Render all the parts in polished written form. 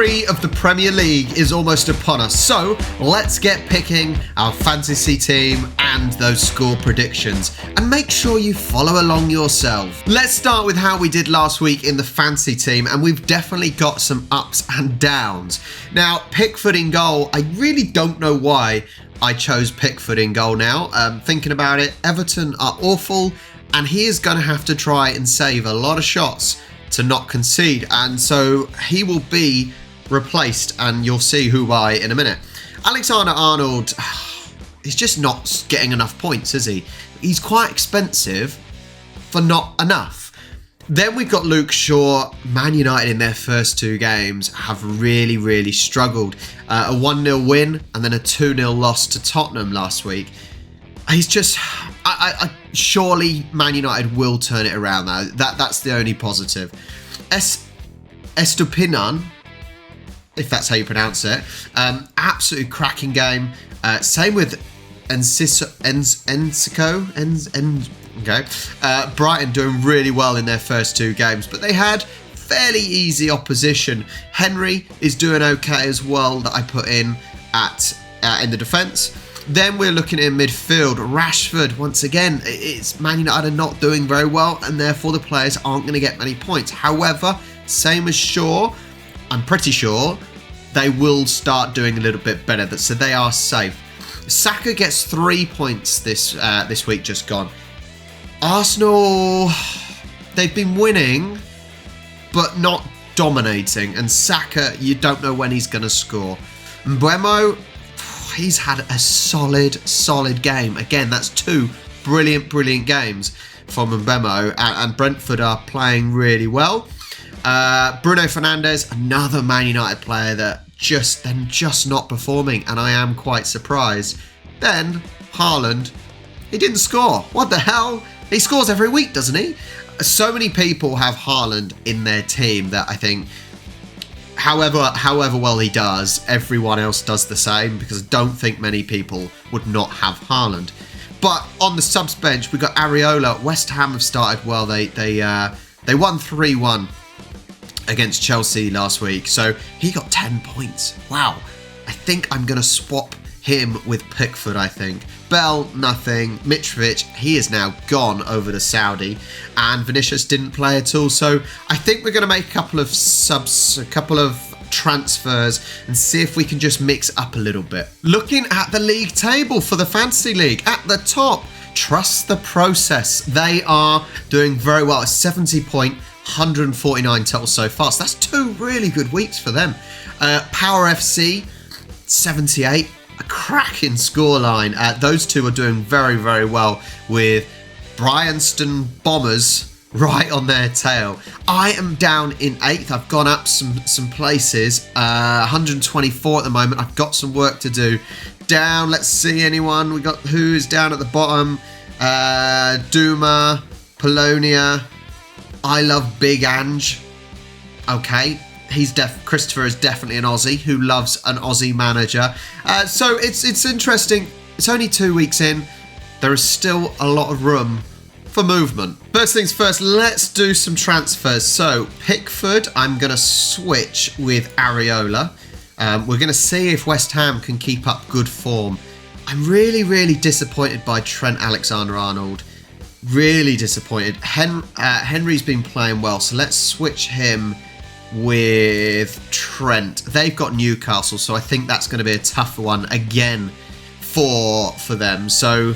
3 of the Premier League is almost upon us, so let's get picking our fantasy team and those score predictions, and make sure you follow along yourself. Let's start with how we did last week in the fantasy team, and we've definitely got some ups and downs. Now, Pickford in goal, I really don't know why I chose Pickford in goal now. Thinking about it, Everton are awful, and he is going to have to try and save a lot of shots to not concede, and so he will be replaced, and you'll see who by in a minute. Alexander-Arnold, he's just not getting enough points, is he? He's quite expensive for not enough. Then we've got Luke Shaw. Man United in their first 2 games have really struggled. A 1-0 win and then a 2-0 loss to Tottenham last week. He's just... surely Man United will turn it around now. That's the only positive. Estupinan, if that's how you pronounce it, absolutely cracking game. Same with okay. Brighton doing really well in their first 2 games, but they had fairly easy opposition. Henry is doing okay as well, that I put in in the defence. Then we're looking in midfield. Rashford, once again, it's Man United are not doing very well, and therefore the players aren't going to get many points. However, same as Shaw, I'm pretty sure they will start doing a little bit better, so they are safe. Saka gets 3 points this week just gone. Arsenal, they've been winning, but not dominating, and Saka, you don't know when he's going to score. Mbeumo, he's had a solid game. Again, that's 2 brilliant games from Mbeumo, and Brentford are playing really well. Bruno Fernandes, another Man United player that they're just not performing, and I am quite surprised. Then Haaland, he didn't score. What the hell? He scores every week, doesn't he? So many people have Haaland in their team that I think, however well he does, everyone else does the same, because I don't think many people would not have Haaland. But on the subs bench, we've got Areola. West Ham have started well. They won 3-1 against Chelsea last week, so he got 10 points. Wow. I think I'm going to swap him with Pickford, I think. Bell, nothing. Mitrovic, he is now gone over to Saudi, and Vinicius didn't play at all, so I think we're going to make a couple of subs, a couple of transfers, and see if we can just mix up a little bit. Looking at the league table for the Fantasy League, at the top, trust the process. They are doing very well. A 70 point, 149 total so far. So that's 2 really good weeks for them. Power FC, 78. A cracking scoreline. Those 2 are doing very well, with Bryanston Bombers right on their tail. I am down in 8th. I've gone up some places. 124 at the moment. I've got some work to do. Down, let's see anyone. We got who's down at the bottom. Duma, Polonia. I love Big Ange. Okay. Christopher is definitely an Aussie who loves an Aussie manager. So it's interesting. It's only 2 weeks in. There is still a lot of room for movement. First things first, let's do some transfers. So Pickford, I'm going to switch with Areola. We're going to see if West Ham can keep up good form. I'm really disappointed by Trent Alexander-Arnold. Really disappointed. Henry's been playing well, so let's switch him with Trent. They've got Newcastle, so I think that's going to be a tougher one again for them. So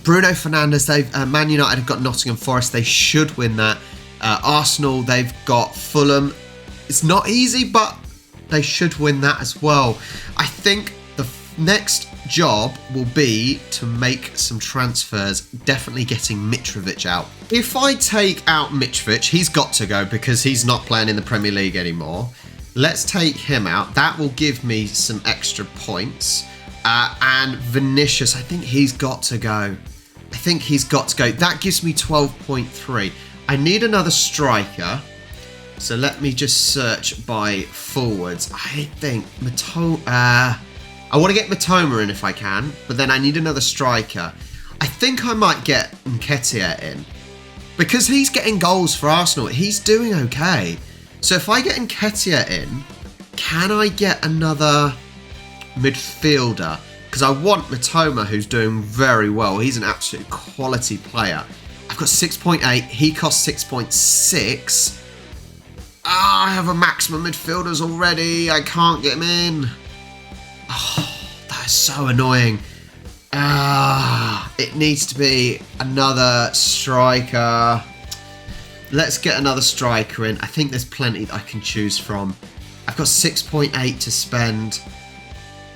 Bruno Fernandes, Man United have got Nottingham Forest. They should win that. Arsenal, they've got Fulham. It's not easy, but they should win that as well. I think the next job will be to make some transfers, definitely getting Mitrovic out. If I take out Mitrovic, he's got to go because he's not playing in the Premier League anymore. Let's take him out. That will give me some extra points. And Vinicius, I think he's got to go. That gives me 12.3. I need another striker. So let me just search by forwards. I think I want to get Matoma in if I can, but then I need another striker. I think I might get Nketiah in, because he's getting goals for Arsenal. He's doing okay. So if I get Nketiah in, can I get another midfielder? Because I want Matoma, who's doing very well. He's an absolute quality player. I've got 6.8. He costs 6.6. I have a maximum midfielders already. I can't get him in. Oh, that is so annoying. It needs to be another striker. Let's get another striker in. I think there's plenty that I can choose from. I've got 6.8 to spend.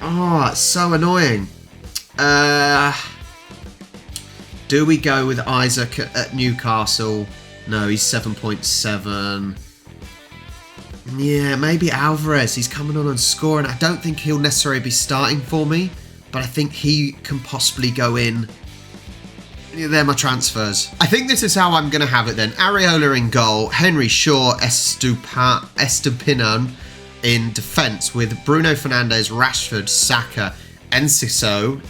Oh, it's so annoying. Do we go with Isaac at Newcastle? No, he's 7.7. Yeah, maybe Alvarez. He's coming on and scoring. I don't think he'll necessarily be starting for me, but I think he can possibly go in. Yeah, they're my transfers. I think this is how I'm going to have it then. Areola in goal, Henry Shaw, Estupinan in defence with Bruno Fernandes, Rashford, Saka, Enciso,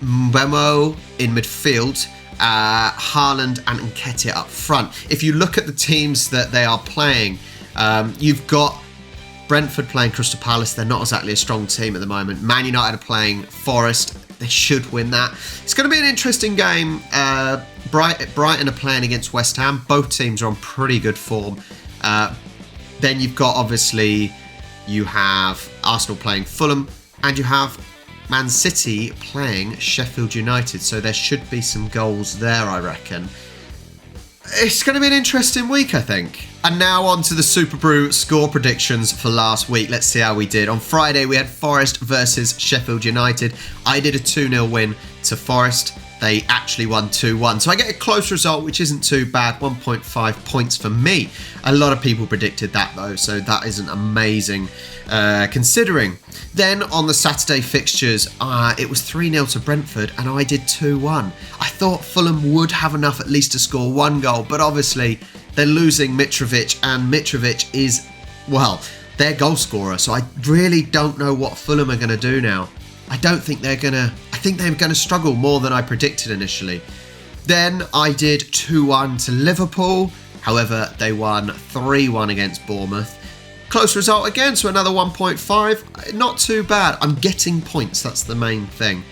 Mbemo in midfield, Haaland and Nketiah up front. If you look at the teams that they are playing, you've got Brentford playing Crystal Palace. They're not exactly a strong team at the moment. Man United are playing Forest. They should win that. It's going to be an interesting game. Brighton are playing against West Ham. Both teams are on pretty good form. Then you've got, obviously, you have Arsenal playing Fulham, and you have Man City playing Sheffield United. So there should be some goals there, I reckon. It's going to be an interesting week, I think. And now on to the Super Brew score predictions for last week. Let's see how we did. On Friday, we had Forest versus Sheffield United. I did a 2-0 win to Forest. They actually won 2-1. So I get a close result, which isn't too bad. 1.5 points for me. A lot of people predicted that, though, so that isn't amazing considering. Then on the Saturday fixtures, it was 3-0 to Brentford, and I did 2-1. I thought Fulham would have enough at least to score one goal, but obviously they're losing Mitrovic, and Mitrovic is, well, their goal scorer. So I really don't know what Fulham are going to do now. I don't think they're going to... I think they're going to struggle more than I predicted initially. Then I did 2-1 to Liverpool. However, they won 3-1 against Bournemouth. Close result again, so another 1.5. Not too bad. I'm getting points. That's the main thing.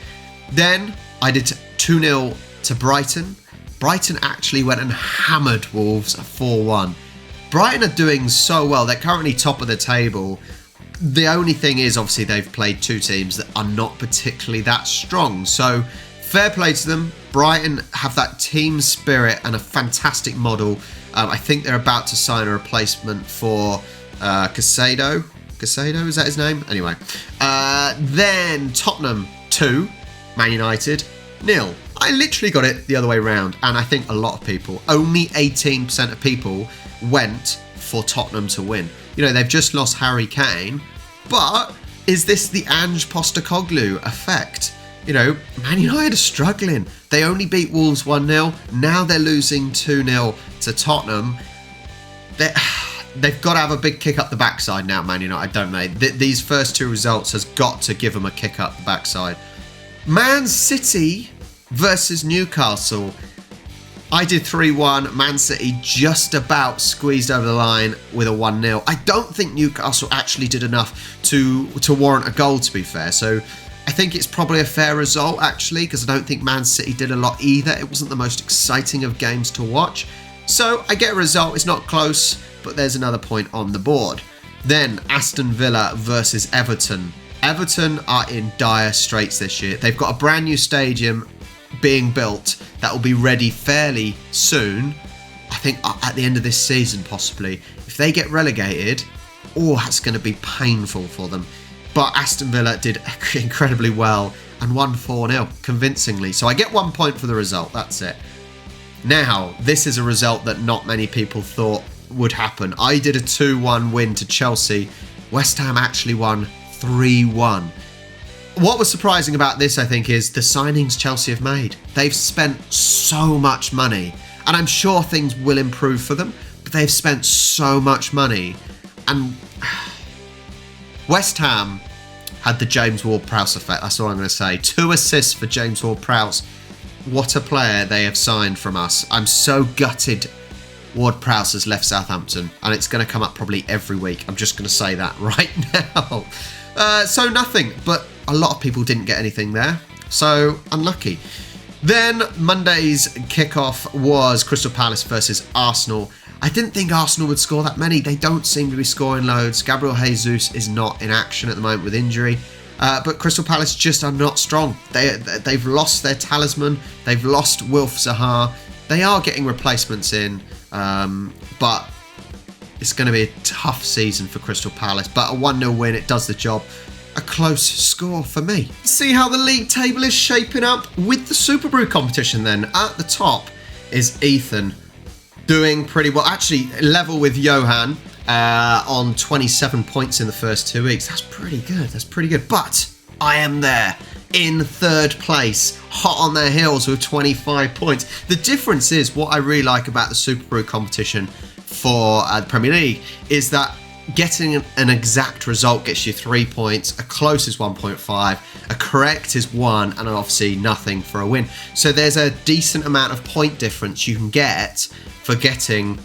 Then I did 2-0 to Brighton. Brighton actually went and hammered Wolves 4-1. Brighton are doing so well. They're currently top of the table. The only thing is, obviously, they've played two teams that are not particularly that strong. So, fair play to them. Brighton have that team spirit and a fantastic model. I think they're about to sign a replacement for Casado. Casado, is that his name? Anyway. Then, Tottenham 2, Man United 0. I literally got it the other way around. And I think a lot of people, only 18% of people, went for Tottenham to win. You know, they've just lost Harry Kane, but is this the Ange Postecoglou effect? You know, Man United are struggling. They only beat Wolves 1-0. Now they're losing 2-0 to Tottenham. They've got to have a big kick up the backside now, Man United, don't they? These first two results has got to give them a kick up the backside. Man City versus Newcastle. I did 3-1. Man City just about squeezed over the line with a 1-0. I don't think Newcastle actually did enough to warrant a goal, to be fair. So I think it's probably a fair result, actually, because I don't think Man City did a lot either. It wasn't the most exciting of games to watch. So I get a result. It's not close, but there's another point on the board. Then Aston Villa versus Everton. Everton are in dire straits this year. They've got a brand new stadium being built that will be ready fairly soon. I think at the end of this season, possibly. If they get relegated, that's going to be painful for them. But Aston Villa did incredibly well and won 4-0 convincingly. So I get 1 point for the result. That's it. Now, this is a result that not many people thought would happen. I did a 2-1 win to Chelsea. West Ham actually won 3-1. What was surprising about this, I think, is the signings Chelsea have made. They've spent so much money, and I'm sure things will improve for them, but they've spent so much money. And West Ham had the James Ward-Prowse effect, that's all I'm going to say. 2 assists for James Ward-Prowse. What a player they have signed from us. I'm so gutted Ward-Prowse has left Southampton, and it's going to come up probably every week. I'm just going to say that right now. So nothing, but a lot of people didn't get anything there. So unlucky. Then Monday's kickoff was Crystal Palace versus Arsenal. I didn't think Arsenal would score that many. They don't seem to be scoring loads. Gabriel Jesus is not in action at the moment with injury. But Crystal Palace just are not strong. They've lost their talisman. They've lost Wilf Zaha. They are getting replacements in. But it's going to be a tough season for Crystal Palace. But a 1-0 win, it does the job. A close score for me. See how the league table is shaping up with the Super Brew competition then. At the top is Ethan, doing pretty well. Actually, level with Johan on 27 points in the first 2 weeks. That's pretty good. That's pretty good. But I am there in third place, hot on their heels with 25 points. The difference is, what I really like about the Super Brew competition for the Premier League is that getting an exact result gets you 3 points, a close is 1.5, a correct is 1, and obviously nothing for a win. So there's a decent amount of point difference you can get for getting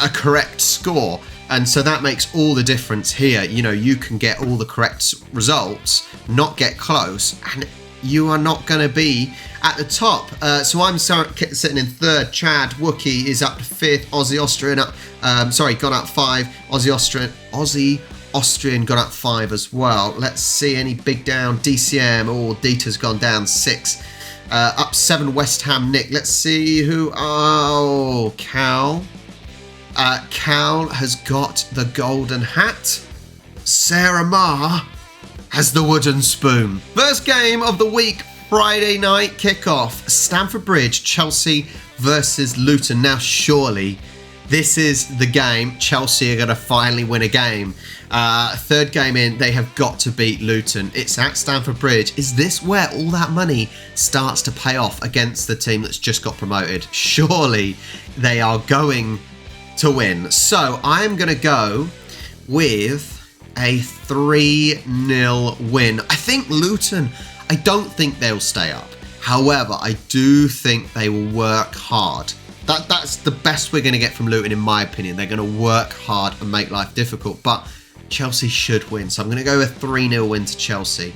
a correct score. And so that makes all the difference here. You know, you can get all the correct results, not get close, and you are not going to be at the top. So I'm sitting in third. Chad Wookie is up to fifth. Aussie Austrian up, gone up 5. Aussie Austrian got up 5 as well. Let's see any big down. DCM, Dieter's gone down 6. Up 7, West Ham Nick. Let's see who. Oh, Cal. Cal has got the golden hat. Sarah Ma has the wooden spoon. First game of the week, Friday night kickoff. Stamford Bridge, Chelsea versus Luton. Now, surely this is the game. Chelsea are going to finally win a game. Third game in, they have got to beat Luton. It's at Stamford Bridge. Is this where all that money starts to pay off against the team that's just got promoted? Surely they are going to win. So I am going to go with a 3-0 win. I think Luton, I don't think they'll stay up. However, I do think they will work hard. That's the best we're going to get from Luton, in my opinion. They're going to work hard and make life difficult, but Chelsea should win. So I'm going to go with a 3-0 win to Chelsea.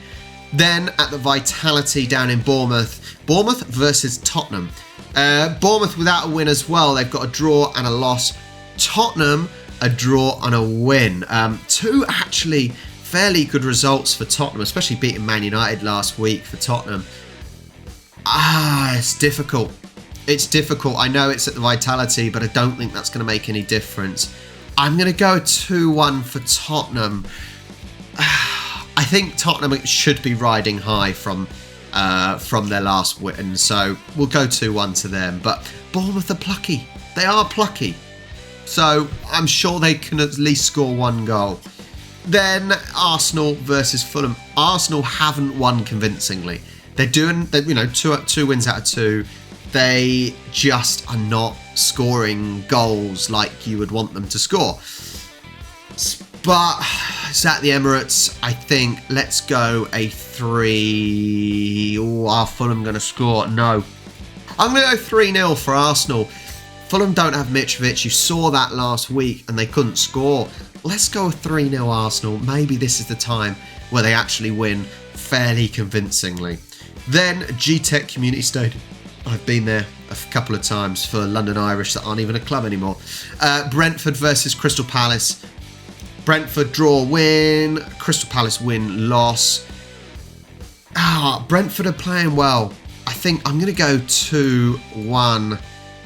Then at the Vitality down in Bournemouth versus Tottenham. Bournemouth without a win as well. They've got a draw and a loss. Tottenham, a draw and a win. Two actually fairly good results for Tottenham, especially beating Man United last week for Tottenham. It's difficult. It's difficult. I know it's at the Vitality, but I don't think that's going to make any difference. I'm going to go 2-1 for Tottenham. I think Tottenham should be riding high from their last win, so we'll go 2-1 to them. But Bournemouth are plucky. They are plucky. So I'm sure they can at least score 1 goal. Then Arsenal versus Fulham. Arsenal haven't won convincingly. They're doing, two wins out of 2. They just are not scoring goals like you would want them to score. But it's at the Emirates. I think let's go a 3. Are Fulham going to score? No. I'm going to go 3-0 for Arsenal. Fulham don't have Mitrovic. You saw that last week and they couldn't score. Let's go 3-0 Arsenal. Maybe this is the time where they actually win fairly convincingly. Then G-Tech Community Stadium. I've been there a couple of times for London Irish that aren't even a club anymore. Brentford versus Crystal Palace. Brentford draw, win. Crystal Palace win, loss. Brentford are playing well. I think I'm going to go 2-1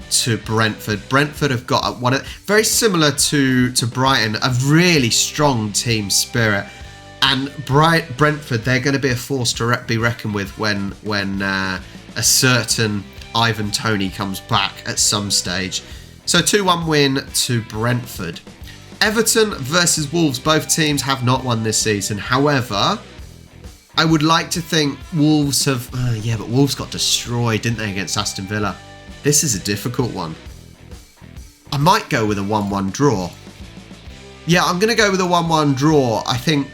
to Brentford. Brentford have got one very similar to Brighton, a really strong team spirit. And Brentford, they're going to be a force to be reckoned with when a certain Ivan Toney comes back at some stage. So 2-1 win to Brentford. Everton versus Wolves. Both teams have not won this season. However, I would like to think Wolves have... but Wolves got destroyed, didn't they, against Aston Villa? This is a difficult one. I might go with a 1-1 draw. Yeah, I'm going to go with a 1-1 draw. I think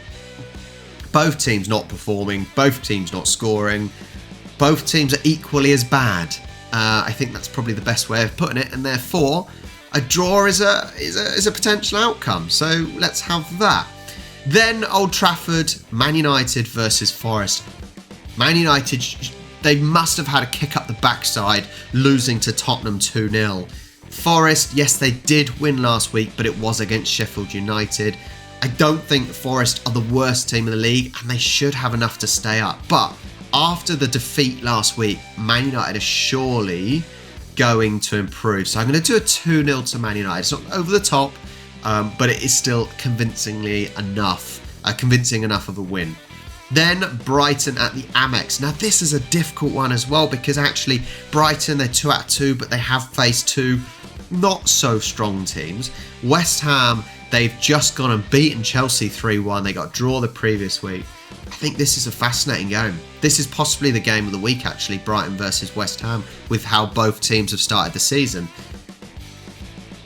both teams not performing, both teams not scoring, both teams are equally as bad. I think that's probably the best way of putting it, and therefore a draw is a potential outcome. So let's have that. Then Old Trafford, Man United versus Forest. Man United, they must have had a kick up the backside, losing to Tottenham 2-0. Forest, yes, they did win last week, but it was against Sheffield United. I don't think Forest are the worst team in the league, and they should have enough to stay up. But after the defeat last week, Man United are surely going to improve. So I'm going to do a 2-0 to Man United. It's not over the top, but it is still convincing enough of a win. Then Brighton at the Amex. Now this is a difficult one as well, because actually Brighton, they're 2 out of 2, but they have faced two not so strong teams. West Ham, they've just gone and beaten Chelsea 3-1. They got a draw the previous week. I think this is a fascinating game. This is possibly the game of the week, actually, Brighton versus West Ham, with how both teams have started the season.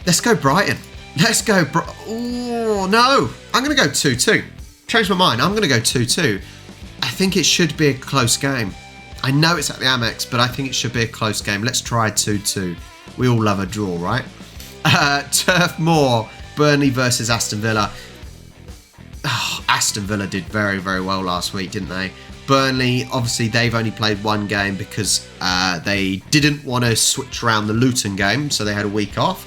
Let's go Brighton. Let's go oh, no. I'm going to go 2-2. Change my mind. I'm going to go 2-2. I think it should be a close game. I know it's at the Amex, but I think it should be a close game. Let's try 2-2. We all love a draw, right? Turf Moor, Burnley versus Aston Villa. Oh, Aston Villa did very, very well last week, didn't they? Burnley, obviously, they've only played one game because they didn't want to switch around the Luton game, so they had a week off.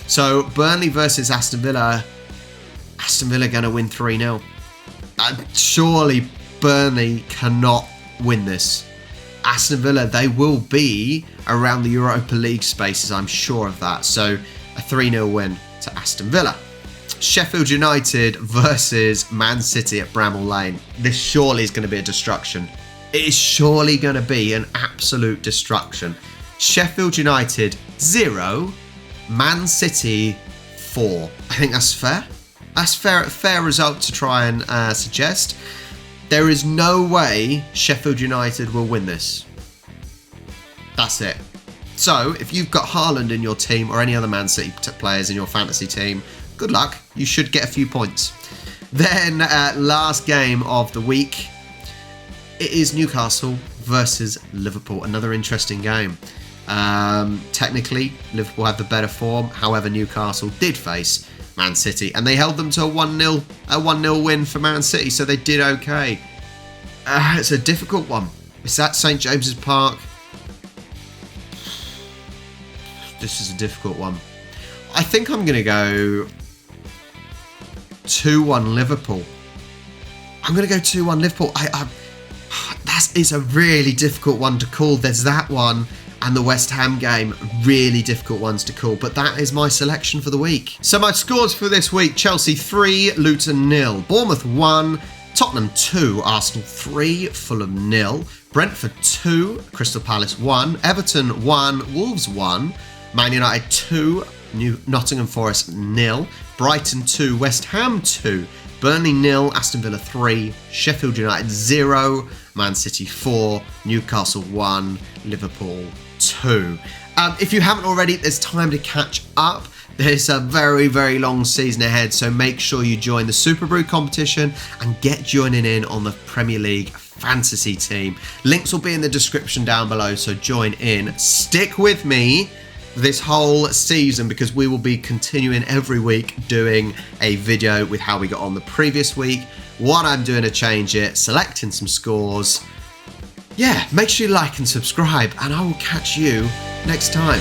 So, Burnley versus Aston Villa. Aston Villa going to win 3-0. Surely, Burnley cannot win this. Aston Villa, they will be around the Europa League spaces, I'm sure of that. So, a 3-0 win to Aston Villa. Sheffield United versus Man City at Bramall Lane. This surely is going to be a destruction. It is surely going to be an absolute destruction. Sheffield United 0, Man City 4. I think that's fair. That's fair result to try and suggest. There is no way Sheffield United will win this. That's it. So, if you've got Haaland in your team or any other Man City players in your fantasy team, good luck. You should get a few points. Then, last game of the week. It is Newcastle versus Liverpool. Another interesting game. Technically, Liverpool had the better form. However, Newcastle did face Man City, and they held them to a 1-0 win for Man City, so they did okay. It's a difficult one. It's at St James's Park. This is a difficult one. I think I'm going to go 2-1 Liverpool. I'm going to go 2-1 Liverpool. That is a really difficult one to call. There's that one and the West Ham game, really difficult ones to call, but that is my selection for the week. So my scores for this week: Chelsea 3, Luton 0, Bournemouth 1, Tottenham 2, Arsenal 3, Fulham 0, Brentford 2, Crystal Palace 1, Everton 1, Wolves 1, Man United 2, Nottingham Forest 0, Brighton 2, West Ham 2, Burnley 0, Aston Villa 3, Sheffield United 0, Man City 4, Newcastle 1, Liverpool 2. If you haven't already, there's time to catch up. There's a very, very long season ahead, so make sure you join the Super Brew competition and get joining in on the Premier League fantasy team. Links will be in the description down below, so join in. Stick with me this whole season, because we will be continuing every week doing a video with how we got on the previous week, what I'm doing to change it, selecting some scores. Yeah, make sure you like and subscribe, and I will catch you next time.